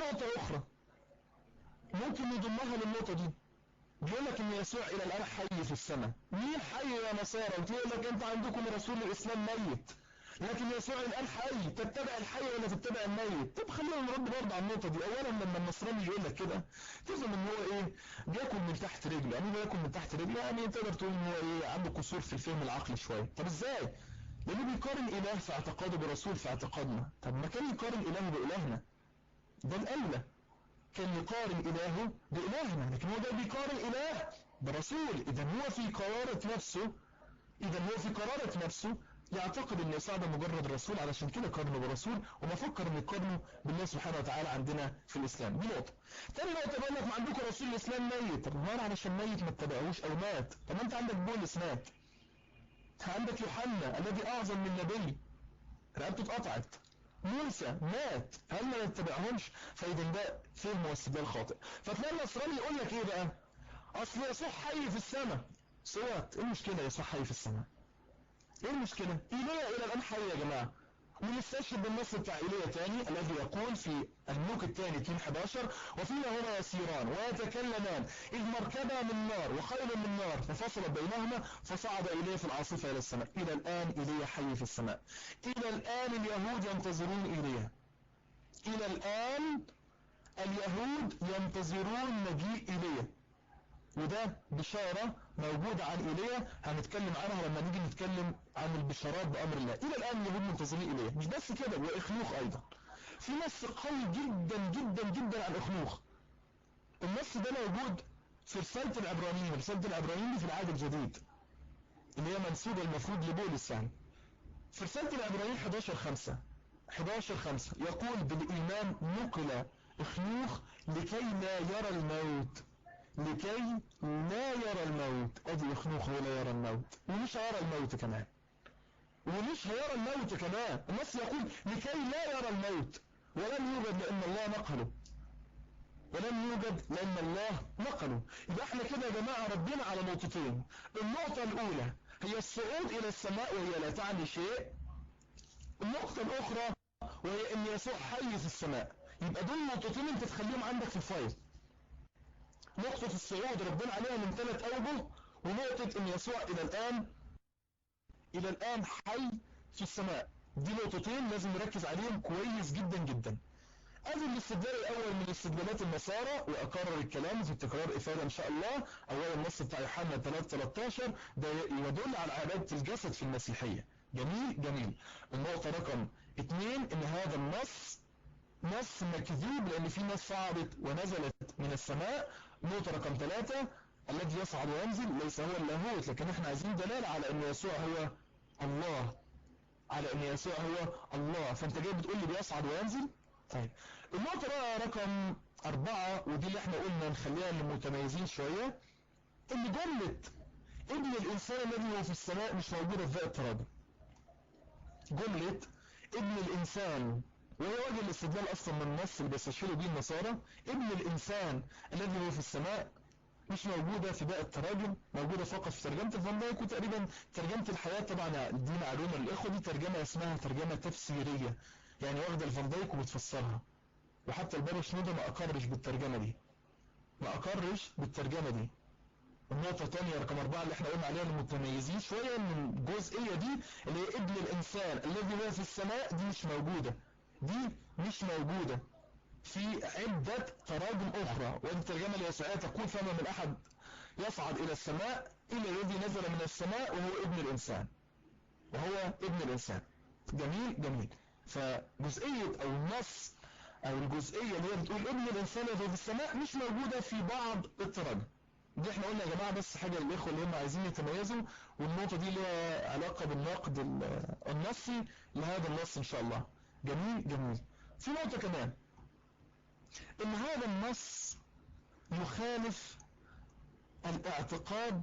نقطة أخرى ممكن نضمها للنقطة دي. بيقول لك ان يسوع الى الان حي في السماء. مين حي يا نصارى؟ وتقول لك انت عندكم رسول الاسلام ميت، لكن يسوع الان حي. تتبع الحي ولا تتبع الميت؟ طب خلينا نرد برضه على النقطه دي. اولا لما النصراني يقول لك كده تفهم ان هو ايه؟ بياكل من تحت رجله. يعني بياكل من تحت رجله، يعني تقدر تقول ان هو ايه؟ عنده قصور في الفهم العقلي شويه. طب ازاي؟ لانه بيقارن اله في اعتقاده برسول في اعتقادنا. طب ما كان يقارن اله بالهنا، ده الاولى. كان يقارن إلهه بإلهنا، لكن هو ده بيقارن إله برسول. إذا هو في قرارة نفسه يعتقد ان يسوع ده مجرد رسول، علشان كده قارنه برسول وما فكر ان يقارنه بالله سبحانه وتعالى عندنا في الاسلام. دي نقطه. تاني نقطه بقول لك ما عندكم رسول الاسلام ميت. طب ما علشان ميت ما اتبعوش او مات. طب ما انت عندك بولس مات، عندك يوحنا الذي اعظم من نبي رقبته اتقطعت، موسى مات، هل ما نتبعهمش؟ فاذا ده فهم واستدلال خاطئ. فتلاقي النصراني يقول لك ايه بقى؟ اصل يسوع حي في السماء. سوات ايه المشكله يسوع حي في السماء؟ ايه المشكله؟ ايليا الى الان حي يا جماعه. ونستشهد بالنص بتاع ايليا تاني الذي يقول في الملوك الثاني 2:11 وفيما هما يسيران ويتكلمان اذ مركبا من نار وخيل من نار ففصلت بينهما فصعد ايليا في العاصفه الى السماء. الى الان ايليا حي في السماء. الى الان اليهود ينتظرون ايليا. الى الان اليهود ينتظرون مجيء ايليا، وده بشارة موجودة عن إيليا هنتكلم عنها لما نيجي نتكلم عن البشارات بأمر الله. إلى الآن اليهود منتظرين إيليا. مش بس كده، وإخنوخ أيضا. في نص قوي جدا جدا جدا عن إخنوخ. النص ده موجود في رسالة العبرانيين. رسالة العبرانيين دي في العهد الجديد اللي هي منسوبة المفروض لبولس يعني. في رسالة العبرانيين 11:5 يقول بالإيمان نقل إخنوخ لكي لا يرى الموت. لكي لا يرى الموت. ادي اخنوخ هو لا يرى الموت، ومش هيرى الموت كمان. النص يقول لكي لا يرى الموت، ولم يوجد لان الله نقله. يبقى احنا كده يا جماعه ردينا على نقطتين. النقطه الاولى هي الصعود الى السماء وهي لا تعني شيء. النقطه الاخرى وهي ان يسوع حي في السماء. يبقى دول نقطتين انت تخليهم عندك في الفايل. نقطة الصعود ردنا عليها من 3 أوجه، ونقطة ان يسوع الى الان حي في السماء. دي نقطتين لازم نركز عليهم كويس جدا جدا. ادي الاستدلال الاول من استدلالات النصارى، واكرر الكلام في التكرار افادة ان شاء الله. اولا النص بتاع يوحنا 3:13 ده يدل على عبادة الجسد في المسيحية. جميل. النقطة رقم 2 ان هذا النص نص مكذوب، لان في ناس صعدت ونزلت من السماء. نقطة رقم 3 الذي يصعد وينزل ليس هو اللاهوت، لكن احنا عايزين دلالة على ان يسوع هو الله. فانت جاي بتقول لي بيصعد وينزل. طيب النقطة بقى رقم 4 ودي اللي احنا قلنا نخليها للمتميزين شوية، ان جملة ابن الانسان الذي هو في السماء مش موجودة في باقي التراجم. جملة ابن الانسان، وهي وجه الاستدلال اصلا من النص اللي بيستشهدوا بيه النصارى، ابن الانسان الذي هو في السماء مش موجودة في باقي التراجم، موجودة فقط في ترجمة فان دايك وتقريبا ترجمة الحياة. طبعا دي معلومة للإخوة، دي ترجمة اسمها ترجمة تفسيرية، يعني واخدة الفان دايك وبتفسرها. وحتى البابا شنودة ما أقرش بالترجمة دي. النقطة الثانية رقم 4 اللي احنا قلنا عليها المتميزين شوية من الجزئية دي اللي هي ابن الإنسان الذي هو في السماء، دي مش موجودة في عدة تراجم أخرى. ودي الترجمة اليسوعية تقول فما من أحد يصعد إلى السماء إلا الذي نزل من السماء وهو ابن الإنسان. جميل. فجزئية أو النص أو الجزئية اللي هي بتقول ابن الإنسان الذي في السماء مش موجودة في بعض التراجم. دي احنا قلنا يا جماعة بس حاجة للإخوة اللي هم عايزين يتميزوا، والنقطة دي لها علاقة بالنقد النصي لهذا النص إن شاء الله. جميل. في نقطة كمان، ان هذا النص يخالف الاعتقاد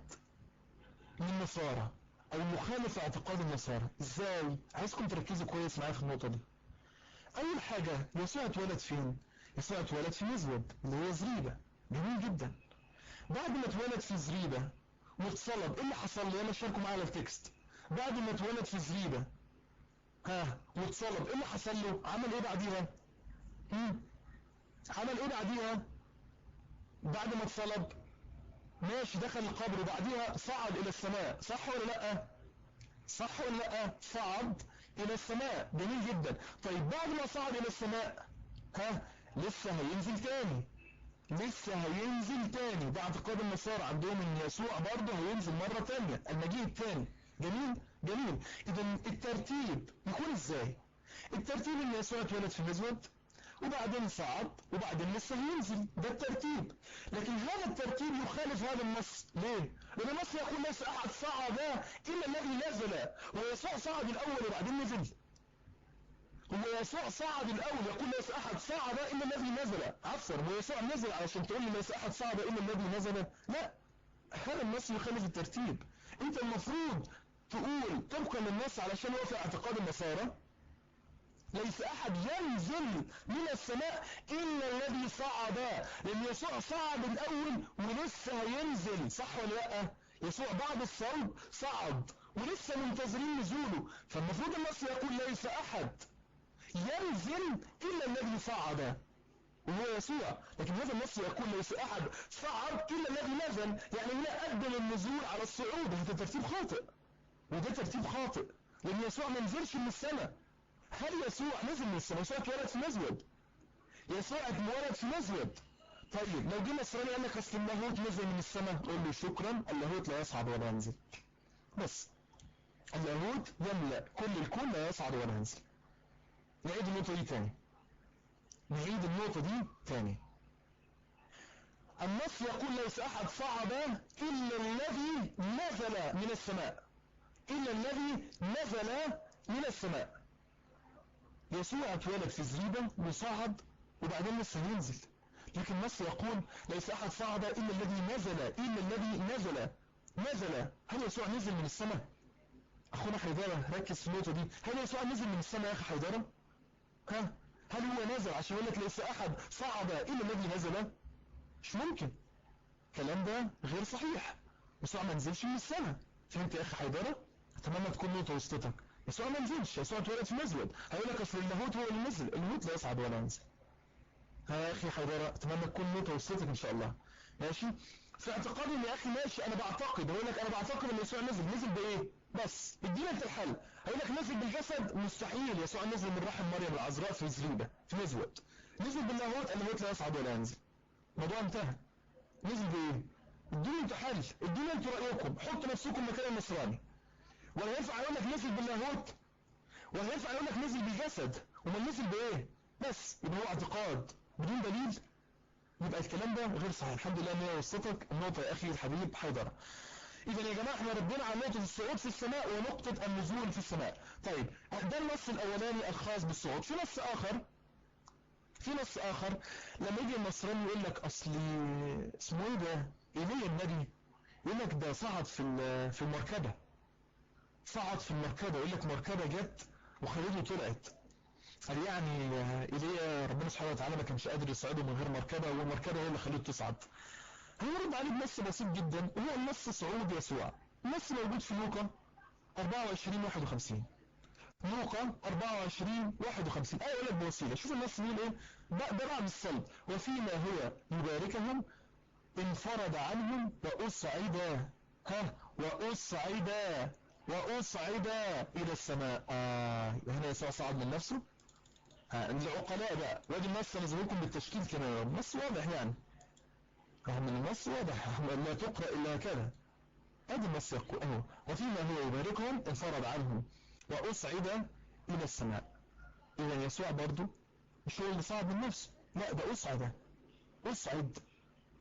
للنصارى او يخالف اعتقاد النصارى. ازاي؟ عايزكم تركزوا كويس معايا في النقطة دي. اول حاجة، يسوع اتولد فين؟ يسوع اتولد في مزود اللي هي زريبة. جميل جدا. بعد ما اتولد في زريبة واتصلب، ايه اللي حصل لي؟ انا اشاركوا معايا التكست. بعد ما اتولد في زريبة واتصلب، ايه اللي حصل له؟ عمل ايه بعديها؟ عمل ايه بعديها؟ بعد ما اتصلب ماشي دخل القبر وبعديها صعد الى السماء، صح ولا لا؟ صح ولا لا؟ صعد الى السماء، جميل جدا. طيب بعد ما صعد الى السماء لسه هينزل تاني، لسه هينزل تاني. ده اعتقاد النصارى عندهم ان يسوع برضه هينزل مرة تانية، المجيء التاني. جميل جميل. اذا الترتيب يكون ازاي؟ الترتيب ان يسوع اتولد في المزود وبعدين صعد وبعدين لسه هينزل، ده الترتيب. لكن هذا الترتيب يخالف هذا النص. ليه؟ لان النص يقول ليس احد صعد الا الذي نزل، ويسوع صعد الاول وبعدين نزل. هو يسوع صعد الاول، يقول ليس احد صعد الا الذي نزل. عفوا، هو يسوع نزل علشان تقول لي ليس احد صعد الا الذي نزل؟ لا، هذا النص يخالف الترتيب. انت المفروض تقول طبقا للنص علشان يوافق اعتقاد النصارى ليس احد ينزل من السماء الا الذي صعد، لان يسوع صعد الاول ولسه هينزل، صح ولا لا؟ يسوع بعد الصلب صعد ولسه منتظرين نزوله، فالمفروض النص يقول ليس احد ينزل الا الذي صعد وهو يسوع. لكن هذا النص يقول ليس احد صعد الا الذي نزل، يعني لا قدم النزول على الصعود. هذا ترتيب خاطئ، وده ترتيب خاطئ، لان يسوع ما نزلش من السماء. هل يسوع نزل من السماء؟ يسوع اتولد في مزود، يسوع اتولد في مزود. طيب لو جه نصراني قال لك اصل اللاهوت نزل من السماء، قول له شكرا، اللاهوت لا يصعد ولا ينزل. بس اللاهوت يملأ كل الكون، لا يصعد ولا ينزل. نعيد النقطة دي تاني، نعيد النقطة دي تاني. النص يقول ليس احد صعد الا الذي نزل من السماء، الا الذي نزل من السماء. يسوع اتولد في زريبة وصعد وبعدين لسه ينزل. لكن النص يقول ليس احد صعد الا الذي نزل، الا الذي نزل. هل يسوع نزل من السماء؟ اخونا حيدرة ركز في النقطة دي، هل يسوع نزل من السماء يا اخي حيدرة؟ هل هو نزل عشان يقول لك ليس احد صعد الا الذي نزل؟ مش ممكن، الكلام ده غير صحيح. يسوع ما نزلش من السماء. فهمت يا اخي حيدرة؟ اتمنى تكون نقطة وسطتك. يسوع ما نزلش، يسوع اتولد في مزود. هيقول لك اصل اللاهوت هو اللي نزل، اللاهوت لا يصعد ولا ينزل. يا اخي حيدرة اتمنى تكون نقطة وسطتك ان شاء الله. ماشي؟ في اعتقادي يا اخي ماشي، انا بعتقد، هقول لك انا بعتقد ان يسوع نزل بايه؟ بس ادينا انت الحل. هقول لك نزل بالجسد مستحيل، يسوع نزل من رحم مريم العذراء في زريبة في مزود. نزل باللاهوت، اللاهوت لا يصعد ولا ينزل. الموضوع انتهى. نزل بايه؟ ادوني انتوا حل، ادوني انتوا رايكم، حطوا نفسكم مكان النصراني. ولا ينفع يقول لك نزل باللاهوت، ولا ينفع يقول لك نزل بالجسد، وما نزل بايه؟ بس يبقى هو اعتقاد بدون دليل، يبقى الكلام ده غير صحيح. الحمد لله ان هي وصلتك النقطه يا اخي الحبيب حيدر. اذا يا جماعه احنا ردينا على نقطه الصعود في السماء ونقطه النزول في السماء. طيب ده النص الاولاني الخاص بالصعود. في نص اخر لما يجي النصراني يقول لك اصل اسمه ايه ده ايليا النبي، يقول لك ده صعد في المركبه، صعد في المركبه، يقول لك مركبه جت وخليته طلعت. قال يعني ايليا ربنا سبحانه وتعالى ما كانش قادر يصعده من غير مركبه، والمركبه هي اللي خليته تصعد. هنرد عليه بنص بسيط جدا، هو النص صعود يسوع. النص موجود في لوقا 24:51. لوقا 24:51 يقول لك بوسيله. شوف النص بيقول ايه؟ ده بعد الصلب. وفيما هو يباركهم انفرد عنهم واصعد، واصعد الى السماء. هنا يسوع صعد من نفسه. العقلاء بقى، وادي النص نزل لكم بالتشكيل كمان، النص واضح يعني، رغم ان النص واضح لا تقرأ الا هكذا. ادي النص يقول اهو وفيما هو يباركهم انفرد عنهم واصعد الى السماء. اذا يسوع برضو مش هو اللي صعد من نفسه، لا ده اصعد.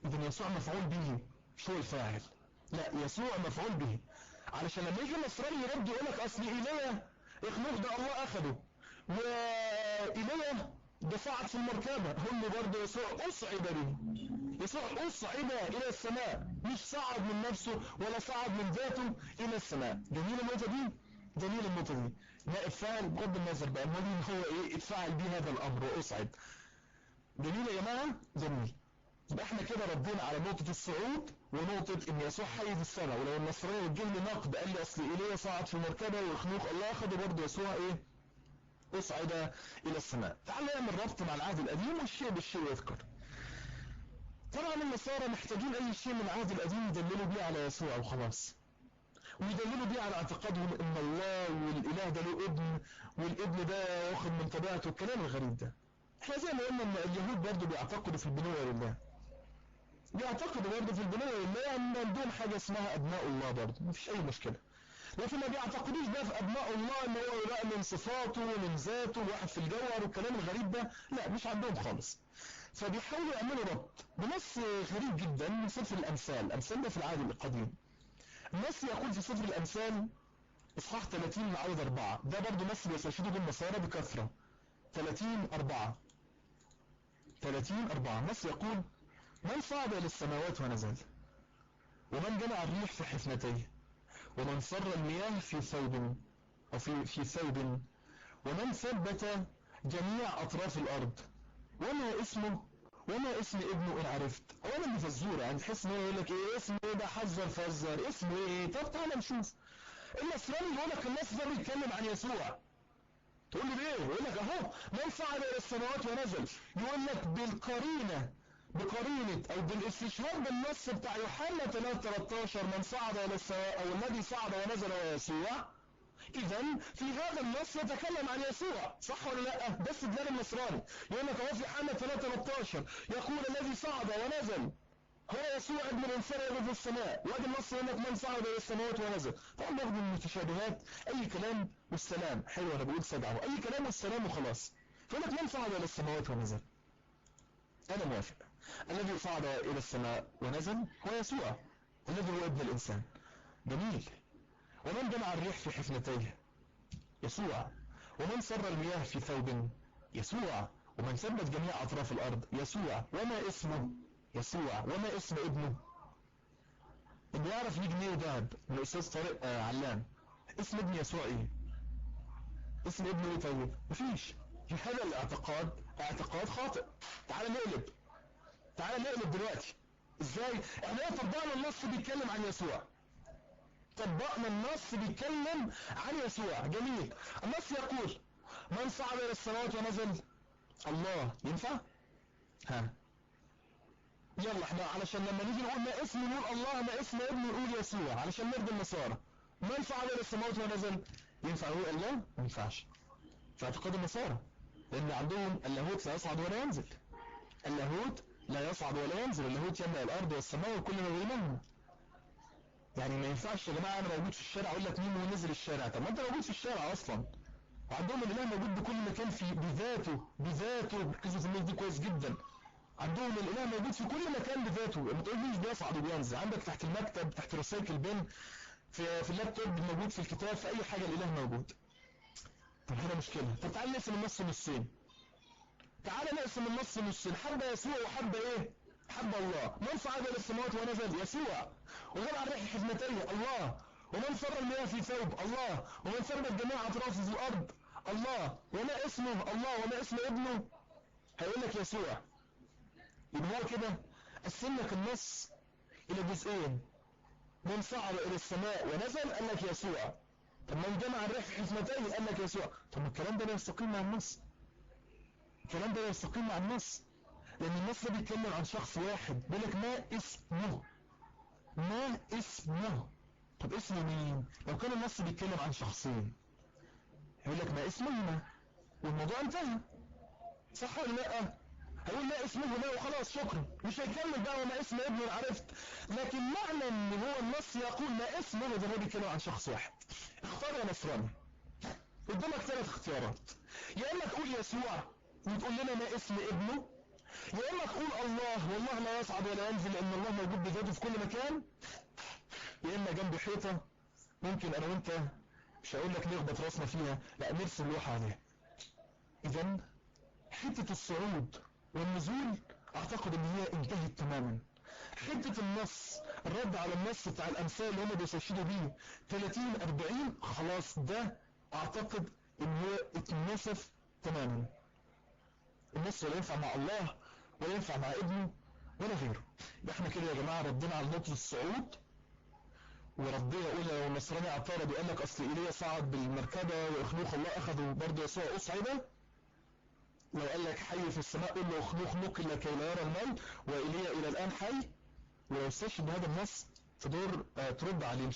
اذا يسوع مفعول به، مش هو الفاعل، لا يسوع مفعول به. علشان لما يجي النصراني يرد يقول لك اصل ايليا اخنوخ ده الله اخده، وايليا ده صعد في المركبه، هم برضه يسوع اصعد به. يسوع اصعد الى السماء، مش صعد من نفسه ولا صعد من ذاته الى السماء. جميل النقطه دي، جميل النقطه دي. نائب فاعل بغض النظر بقى المهم هو ايه اتفاعل به هذا الامر واصعد. جميل يا جماعه، جميل. يبقى احنا كده ردينا على نقطة الصعود ونقطة ان يسوع حي في السماء. ولو النصراني وجه لي نقد قال لي اصل ايليا صعد في المركبة واخنوخ الله اخده، برضه يسوع ايه اصعد الى السماء. تعال نعمل ربط مع العهد القديم والشيء بالشيء يذكر. طبعا النصارى محتاجين اي شيء من العهد القديم يدللوا بيه على يسوع وخلاص، ويدللوا بيه على اعتقادهم ان الله والاله ده له ابن، والابن ده واخد من طبيعته، الكلام الغريب ده. احنا زي ما قلنا ان اليهود برضه بيعتقدوا في البنوة لله، بيعتقدوا برضه في البنوة لله ان عندهم حاجة اسمها ابناء الله برضه، مفيش اي مشكلة. لكن ما بيعتقدوش بقى في ابناء الله ان هو بقى من صفاته ومن ذاته واحد في الجوهر والكلام الغريب ده، لا مش عندهم خالص. فبيحاولوا يعملوا ربط بنص غريب جدا من سفر الامثال. الامثال ده في العهد القديم. النص يقول في سفر الامثال اصحاح 30 من عدد 4، ده برضه نص بيستشهدوا به النصارى بكثرة. 30:4 نص يقول: من صعد الى السماوات ونزل، ومن جمع الريح في حفنتيه، ومن صر المياه في ثوب أو في ثوب، ومن ثبت جميع أطراف الأرض، وما اسمه وما اسم ابنه إن عرفت. أولا دي فزورة، يعني تحس إن هو يقول لك إيه اسمه، إيه ده، حذر فزر اسمه إيه. طب تعالى نشوف. النصراني يقول لك النص ده بيتكلم عن يسوع، تقول له ليه؟ يقول لك أهو من صعد إلى السماوات ونزل، يقول لك بقرينة أو بالاستشهاد بالنص بتاع يوحنا 3:13 من صعد إلى السماء أو الذي صعد ونزل هو يسوع. إذا في هذا النص يتكلم عن يسوع، صح ولا لا؟ ده استدلال النصراني. يقول لك أهو في يوحنا 3:13 يقول الذي صعد ونزل هو يسوع ابن الإنسان يرد في السماء، وادي النص يقول لك من صعد إلى السماوات ونزل. طبعا ناخد من المتشابهات أي كلام والسلام، حلو أنا بقول سجعه، أي كلام والسلام وخلاص. فيقول لك من صعد إلى السماوات ونزل، أنا موافق. الذي صعد إلى السماء ونزل هو يسوع الذي هو ابن الإنسان، جميل. ومن جمع الريح في حفنتيه، يسوع. ومن سر المياه في ثوب، يسوع. ومن ثبت جميع أطراف الأرض، يسوع. وما اسمه، يسوع. وما اسم ابنه، اللي يعرف يجي جنيه ذهب من الأستاذ طارق علام، اسم ابن يسوع ايه؟ اسم ابنه ايه؟ طيب مفيش. هذا الاعتقاد اعتقاد خاطئ. تعال نقلب دلوقتي. ازاي؟ احنا طبقنا النص بيتكلم عن يسوع، طبقنا النص بيتكلم عن يسوع، جميل. النص يقول من صعد الى السماوات ونزل، الله. ينفع؟ ها يلا احنا علشان لما نيجي نقول ما اسم نقول الله، ما اسم ابن نقول يسوع، علشان نرضي النصارى. من صعد الى السماوات ونزل، ينفع نقول الله؟ ما ينفعش في اعتقاد النصارى، لان عندهم اللاهوت لا يصعد ولا ينزل. اللاهوت لا يصعد ولا ينزل، اللاهوت يملأ الارض والسماء وكل ما بينهما. يعني ما ينفعش يا جماعه انا موجود في الشارع اقول لك مين نزل الشارع، طب ما انت موجود في الشارع اصلا. وعندهم الاله موجود بكل مكان في بذاته ركزوا في النقطه دي كويس جدا. عندهم الاله موجود في كل مكان بذاته، ما تقوليش بيصعد وبينزل. عندك تحت المكتب، تحت رسائل البن، في اللابتوب موجود، في الكتاب، في اي حاجه الاله موجود. طب هنا مشكله. طب تعال نقسم النص نصين. حبه يسوع وحبه ايه؟ حبه الله. من صعد الى السماوات ونزل، يسوع. وجمع الريح حزمتيه، الله. ومن سر المياه في ثوب، الله. ومن ثبت جميع اطرافه في الارض، الله. وما اسمه، الله. وما اسم ابنه، هيقول لك يسوع. يبقى هو كده قسم لك النص الى جزئين. من صعد الى السماء ونزل قال لك يسوع. طب من جمع الريح في حزمتيه قال لك يسوع. طب ما الكلام ده لا يستقيم مع النص. الكلام ده لا يستقيم مع النص، لان النص ده بيتكلم عن شخص واحد. بيقول لك ما اسمه. طب اسمه مين؟ لو كان النص بيتكلم عن شخصين يقول لك ما اسمهما والموضوع انتهى، صح ولا لا؟ هيقول لا اسمه لا وخلاص شكرا، مش هيكمل بقى وما اسم ابنه عرفت. لكن معنى ان هو النص يقول ما اسمه ده هو بيتكلم عن شخص واحد. اختار يا نصراني، قدامك 3 اختيارات. يا اما تقول يسوع وتقول لنا ما اسم ابنه، يا اما تقول الله والله لا يصعد ولا ينزل لان الله موجود بذاته في كل مكان، يا اما جنب حيطه ممكن انا وانت مش هقول لك نخبط راسنا فيها، لا نرسم لوحه عليها. اذا حته الصعود والنزول اعتقد ان هي انتهت تماما. حته النص، الرد على النص بتاع الامثال اللي هم بيستشهدوا بيه 30-40، خلاص ده اعتقد ان هو اتنسف تماما. النص ولا ينفع مع الله ولا ينفع مع ابنه ولا غيره. يبقى احنا كده يا جماعه ردينا على نقطه الصعود وربنا يقول لو النصراني اعترض وقال لك اصل ايليا صعد بالمركبه واخنوخ الله اخذه برضه يسوع اصعد، لو قال لك حي في السماء قل له اخنوخ نقل لكي لا يرى الموت وايليا الى الان حي، ولو استشهد بهذا النص في دور ترد عليه.